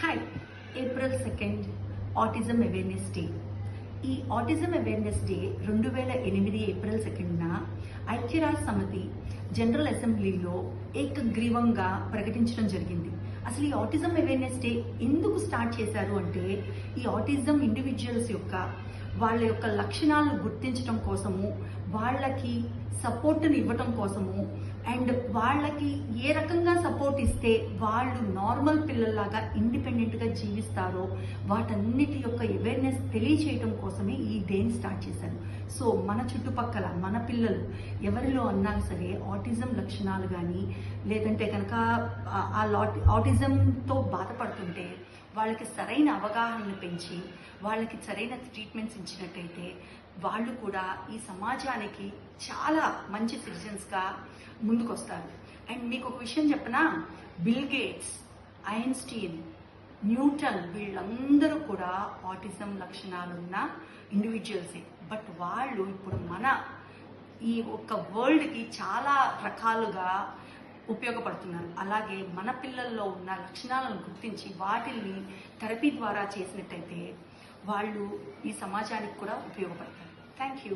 Hi, April 2 autism awareness day. ఈ autism awareness day 2008 April 2న ఐక్యరాజ్య సమితి జనరల్ అసెంబ్లీలో ఏకగ్రీవంగా ప్రకటించడం జరిగింది. అసలు ఈ ఆటిజం అవేర్నెస్ డే ఎందుకు స్టార్ట్ చేశారు అంటే, ఈ ఆటిజం ఇండివిజువల్స్ యొక్క వాళ్ళ యొక్క లక్షణాలను గుర్తించడం కోసము, వాళ్ళకి సపోర్ట్ని ఇవ్వటం కోసము, అండ్ వాళ్ళకి ఏ రకంగా సపోర్ట్ ఇస్తే వాళ్ళు నార్మల్ పిల్లల్లాగా ఇండిపెండెంట్గా జీవిస్తారో వాటన్నిటి యొక్క అవేర్నెస్ తెలియచేయటం కోసమే ఈ డేని స్టార్ట్ చేశారు. సో మన చుట్టుపక్కల మన పిల్లలు ఎవరిలో అన్నా సరే ఆటిజం లక్షణాలు కానీ లేదంటే కనుక ఆటిజంతో బాధపడుతుంటే వాళ్ళకి సరైన అవగాహనను పెంచి వాళ్ళకి సరైన ట్రీట్మెంట్స్ ఇచ్చినట్టయితే వాళ్ళు కూడా ఈ సమాజానికి చాలా మంచి సిటిజన్స్గా ముందుకొస్తారు. అండ్ మీకు ఒక విషయం చెప్పనా, బిల్ గేట్స్, ఐన్స్టీన్, న్యూటన్ వీళ్ళందరూ కూడా ఆటిజం లక్షణాలున్న ఇండివిజువల్సే. బట్ వాళ్ళు ఇప్పుడు మన ఈ ఒక్క వరల్డ్కి చాలా రకాలుగా ఉపయోగపడుతున్నారు. అలాగే మన పిల్లల్లో ఉన్న లక్షణాలను గుర్తించి వాటిని థెరపీ ద్వారా చేసినట్టయితే వాళ్ళు ఈ సమాజానికి కూడా ఉపయోగపడతారు. Thank you.